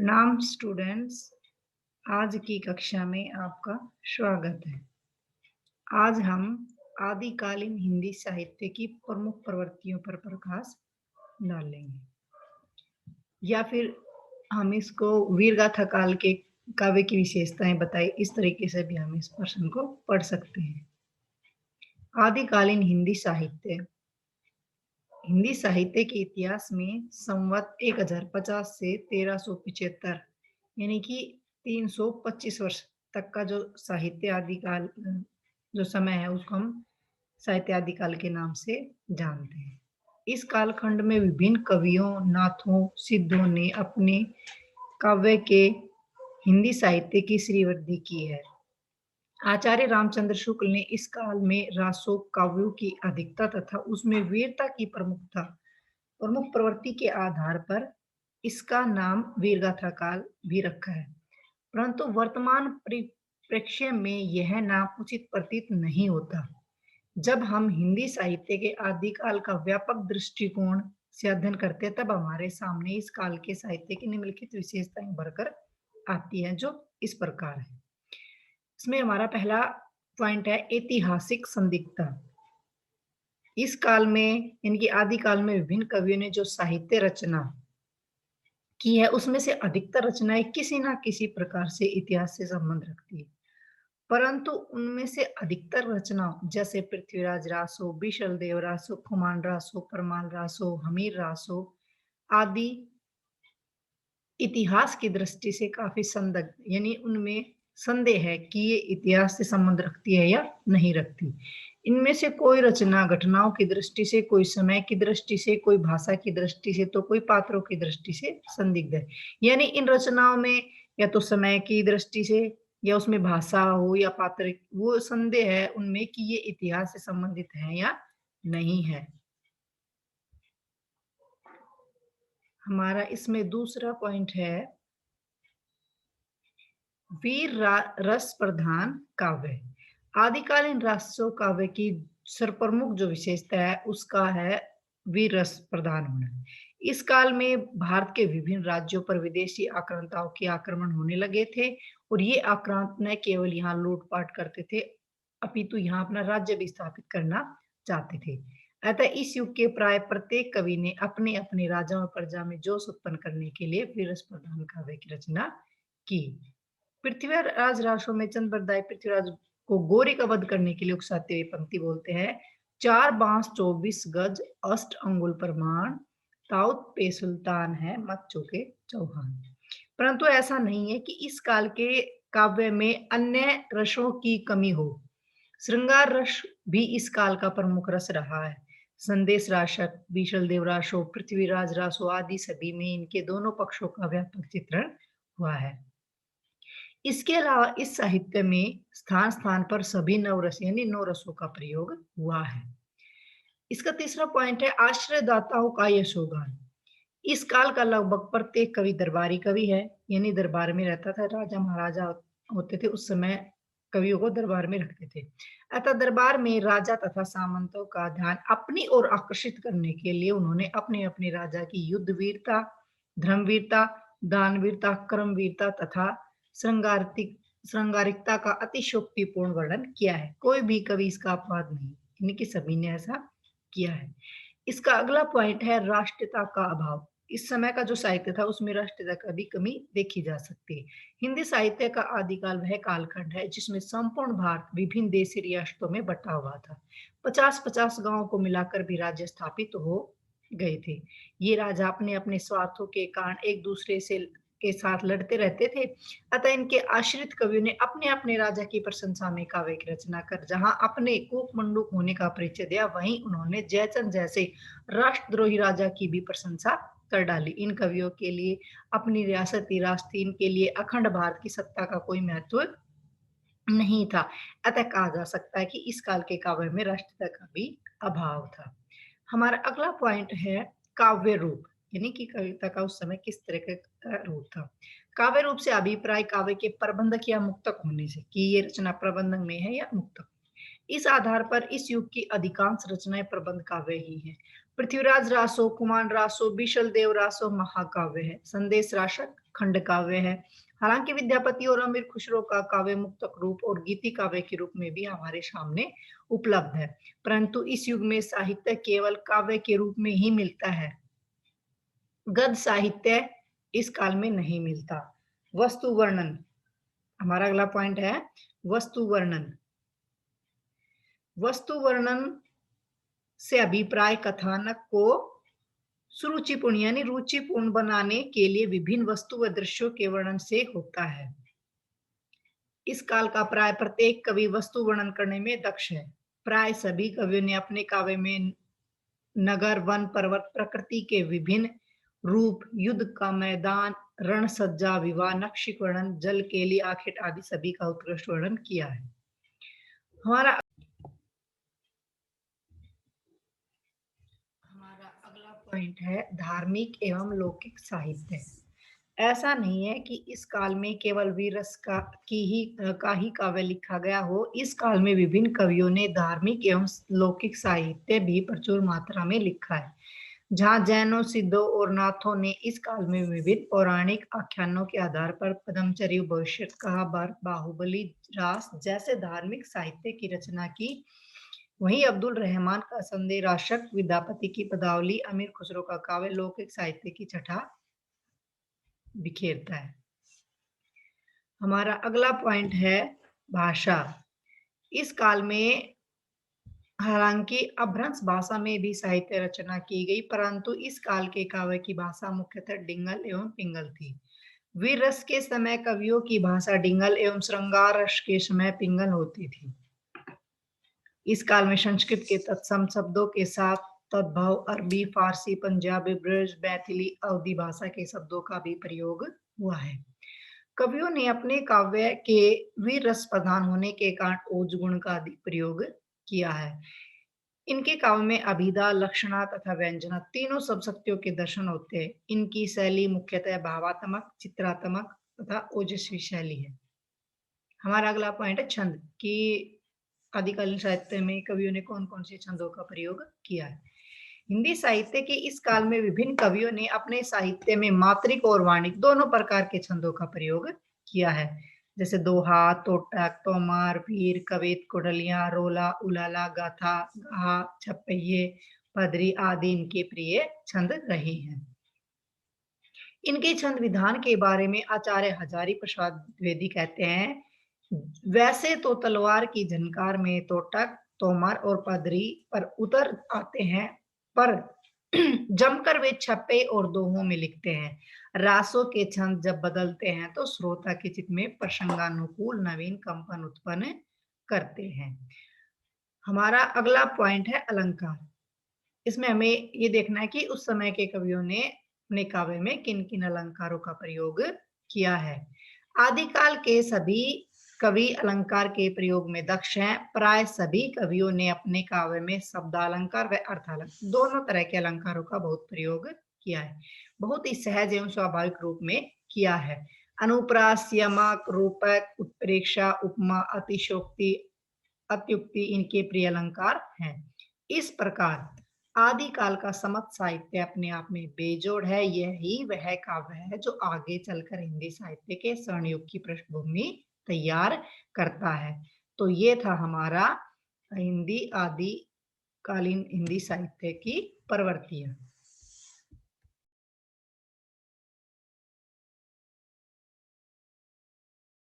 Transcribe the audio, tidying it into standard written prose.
प्रणाम स्टूडेंट्स। आज की कक्षा में आपका स्वागत है। आज हम आदिकालीन हिंदी साहित्य की प्रमुख प्रवृत्तियों पर प्रकाश डालेंगे, या फिर हम इसको वीरगाथा काल के काव्य की विशेषताएं बताई, इस तरीके से भी हम इस प्रश्न को पढ़ सकते हैं। आदिकालीन हिंदी साहित्य के इतिहास में संवत 1050 से 1375 यानी कि 325 वर्ष तक का जो साहित्य आदिकाल जो समय है उसको हम साहित्य आदिकाल के नाम से जानते हैं। इस कालखंड में विभिन्न कवियों, नाथों, सिद्धों ने अपने काव्य के हिंदी साहित्य की श्रीवृद्धि की है। आचार्य रामचंद्र शुक्ल ने इस काल में रासों काव्यों की अधिकता तथा उसमें वीरता की प्रमुख प्रवृत्ति के आधार पर इसका नाम वीरगाथा काल भी रखा है। परंतु वर्तमान परिप्रेक्ष्य में यह नाम उचित प्रतीत नहीं होता। जब हम हिंदी साहित्य के आदिकाल का व्यापक दृष्टिकोण से अध्ययन करते हैं, तब हमारे सामने इस काल के साहित्य की निम्नलिखित विशेषताएं भरकर आती हैं, जो इस प्रकार है। इसमें हमारा पहला पॉइंट है ऐतिहासिक संदिग्धता। इस काल में, इनकी आदिकाल में विभिन्न कवियों ने जो साहित्य रचना की है, उसमें से अधिकतर रचनाएं किसी ना किसी प्रकार से इतिहास से संबंध रखती है। परंतु उनमें से अधिकतर रचनाओं जैसे पृथ्वीराज रासो, बिशल देव रासो, खुमान रासो, परमाल रासो, हमीर रासो आदि इतिहास की दृष्टि से काफी संदिग्ध, यानी उनमें संदेह है कि ये इतिहास से संबंध रखती है या नहीं रखती। इनमें से कोई रचना घटनाओं की दृष्टि से, कोई समय की दृष्टि से, कोई भाषा की दृष्टि से, तो कोई पात्रों की दृष्टि से संदिग्ध है। यानी इन रचनाओं में या तो समय की दृष्टि से या उसमें भाषा हो या पात्र, वो संदेह है उनमें कि ये इतिहास से संबंधित है या नहीं है। हमारा इसमें दूसरा पॉइंट है रस प्रधान काव्य। आदिकालीन राष्ट्रीय काव्य की सर्वप्रमुख जो विशेषता है उसका है वीर रस प्रधान होना। इस काल में भारत के विभिन्न राज्यों पर विदेशी आक्रांताओं के आक्रमण होने लगे थे, और ये आक्रांत न केवल यहाँ लूटपाट करते थे, अपितु यहाँ अपना राज्य भी स्थापित करना चाहते थे। अतः इस युग के प्राय प्रत्येक कवि ने अपने अपने राजाओं और प्रजा में जोश उत्पन्न करने के लिए वीर रस प्रधान काव्य की रचना की। पृथ्वीराज रासो में चंद बरदाई पृथ्वीराज को गोरी का वध करने के लिए उकसाते हुए पंक्ति बोलते हैं, 4 बांस 24 गज अष्ट अंगुल प्रमाण, ताउत पे सुल्तान है मत चूके चौहान। परंतु ऐसा नहीं है कि इस काल के काव्य में अन्य रसों की कमी हो। श्रृंगार रस भी इस काल का प्रमुख रस रहा है। संदेश राशक, बीशल देव रासो, पृथ्वीराज रासो आदि सभी में इनके दोनों पक्षों का व्यापक चित्रण हुआ है। इसके अलावा इस साहित्य में स्थान स्थान पर सभी नवरस यानी नौ रसों का प्रयोग हुआ है। इसका तीसरा पॉइंट है आश्रयदाताओं का यशोगान। इस काल का लगभग प्रत्येक कवि दरबारी कवि है, यानी दरबार में रहता था। राजा महाराजा होते थे उस समय कवियों को दरबार में रखते थे। अतः दरबार में राजा तथा सामंतों का ध्यान अपनी ओर आकर्षित करने के लिए उन्होंने अपने अपने राजा की युद्ध वीरता, धर्मवीरता, दानवीरता, कर्मवीरता तथा श्रृंगारिकता का अतिशोक्तिपूर्ण वर्णन किया है। कोई भी कवि इसका अपवाद नहीं, इनके सभी ने ऐसा किया है। इसका अगला पॉइंट है राष्ट्रीयता का अभाव। इस समय का जो साहित्य था उसमें राष्ट्रीयता का भी कमी देखी जा सकती है। हिंदी साहित्य का आदिकाल वह कालखंड है जिसमें संपूर्ण भारत विभिन्न देशी रियासतों में बटा हुआ था। 50-50 गांवों को मिलाकर भी राज्य स्थापित हो गए थे। ये राजा अपने अपने स्वार्थों के कारण एक दूसरे से के साथ लड़ते रहते थे। अतः इनके आश्रित कवियों ने अपने अपने राजा की प्रशंसा में काव्य की रचना कर जहां अपने कूप मंडूक होने का परिचय दिया, वहीं उन्होंने जयचंद जैसे राष्ट्रद्रोही राजा की भी प्रशंसा कर डाली। इन कवियों के लिए अपनी रियासती राष्ट्र, इनके लिए अखंड भारत की सत्ता का कोई महत्व नहीं था। अतः कहा जा सकता है कि इस काल के काव्य में राष्ट्रीयता का भी अभाव था। हमारा अगला पॉइंट है काव्य रूप, यानी कि कविता का उस समय किस तरह का रूप था। काव्य रूप से अभिप्राय काव्य के प्रबंधक या मुक्तक होने से, कि ये रचना प्रबंधक में है या मुक्तक। इस आधार पर इस युग की अधिकांश रचनाएं प्रबंध काव्य ही हैं। पृथ्वीराज रासो, कुमार रासो, बिशल देव रासो महाकाव्य है। संदेश राशक खंड काव्य है। हालांकि विद्यापति और अमीर खुसरो का काव्य मुक्तक रूप और गीति काव्य के रूप में भी हमारे सामने उपलब्ध है, परंतु इस युग में साहित्य केवल काव्य के रूप में ही मिलता है। गद्य साहित्य इस काल में नहीं मिलता। वस्तु वर्णन, हमारा अगला पॉइंट है वस्तु वर्णन। वस्तु वर्णन से अभिप्राय कथानक को सुरुचिपूर्ण यानी रुचिपूर्ण बनाने के लिए विभिन्न वस्तु व दृश्यों के वर्णन से होता है। इस काल का प्राय प्रत्येक कवि वस्तु वर्णन करने में दक्ष है। प्राय सभी कवियों ने अपने काव्य में नगर, वन, पर्वत, प्रकृति के विभिन्न रूप, युद्ध का मैदान, रण सज्जा, विवाह, नक्षिक वर्णन, जल, केली, आखेट आदि सभी का उत्कृष्ट वर्णन किया है। हमारा अगला पॉइंट है धार्मिक एवं लौकिक साहित्य। ऐसा नहीं है कि इस काल में केवल वीर रस का ही काव्य लिखा गया हो। इस काल में विभिन्न कवियों ने धार्मिक एवं लौकिक साहित्य भी प्रचुर मात्रा में लिखा है। जहाँ जैनों, सिद्धों और नाथों ने इस काल में विविध पौराणिक आख्यानों के आधार पर पद्मचर्य, भविष्यत्कथा, बाहुबली, रास जैसे धार्मिक साहित्य की रचना की, वहीं अब्दुल रहमान का संदेह राशक, विद्यापति की पदावली, अमीर खुसरो का काव्य लौकिक साहित्य की छठा बिखेरता है। हमारा अगला पॉइंट है भाषा। इस काल में हालांकि अपभ्रंश भाषा में भी साहित्य रचना की गई, परंतु इस काल के काव्य की भाषा मुख्यतः डिंगल एवं पिंगल थी। वीर रस के समय कवियों की भाषा डिंगल एवं श्रृंगार रस के समय पिंगल होती थी। इस काल में संस्कृत के तत्सम शब्दों के साथ तद्भव अरबी, फारसी, पंजाबी, ब्रज, मैथिली, अवधी भाषा के शब्दों का भी प्रयोग हुआ है। कवियों ने अपने काव्य के वीर रस प्रधान होने के कारण ओज गुण का अधिक प्रयोग किया है। इनके काव्य में अभिधा, लक्षणा तथा व्यंजना तीनों सब शक्तियों के दर्शन होते हैं। इनकी शैली मुख्यतः भावात्मक, चित्रात्मक तथा ओजस्वी शैली है। हमारा अगला पॉइंट है छंद कि आदिकालीन साहित्य में कवियों ने कौन कौन से छंदों का प्रयोग किया है। हिंदी साहित्य के इस काल में विभिन्न कवियों ने अपने साहित्य में मात्रिक और वाणिक दोनों प्रकार के छंदों का प्रयोग किया है, जैसे दोहा, तोटक, तोमार, वीर, कवित, कुड़लिया, रोला, उलाला, गाथा, गाहा, छप्पैये, पदरी आदि इनके प्रिय छंद रहे हैं। इनके छंद विधान के बारे में आचार्य हजारी प्रसाद द्विवेदी कहते हैं, वैसे तो तलवार की झनकार में तोटक, तोमर और पदरी पर उतर आते हैं, पर जमकर वे छप्पे और दोहों में लिखते हैं। रासों के छंद जब बदलते हैं तो श्रोता के चित्त में प्रसंगानुकूल नवीन कंपन उत्पन्न करते हैं। हमारा अगला पॉइंट है अलंकार। इसमें हमें ये देखना है कि उस समय के कवियों ने अपने काव्य में किन किन अलंकारों का प्रयोग किया है। आदिकाल के सभी कवि अलंकार के प्रयोग में दक्ष हैं। प्राय सभी कवियों ने अपने काव्य में शब्दालंकार व अर्थालंकार दोनों तरह के अलंकारों का बहुत प्रयोग किया है, बहुत ही सहज एवं स्वाभाविक रूप में किया है। अनुप्रास, यमक, रूपक, उत्प्रेक्षा, उपमा, अतिशोक्ति, अत्युक्ति इनके प्रिय अलंकार हैं। इस प्रकार आदिकाल का समस्त साहित्य अपने आप में बेजोड़ है। यही वह काव्य है जो आगे चलकर हिंदी साहित्य के स्वर्ण युग की पृष्ठभूमि तैयार करता है। तो ये था हमारा आदिकालीन हिंदी साहित्य की प्रवृत्तियां।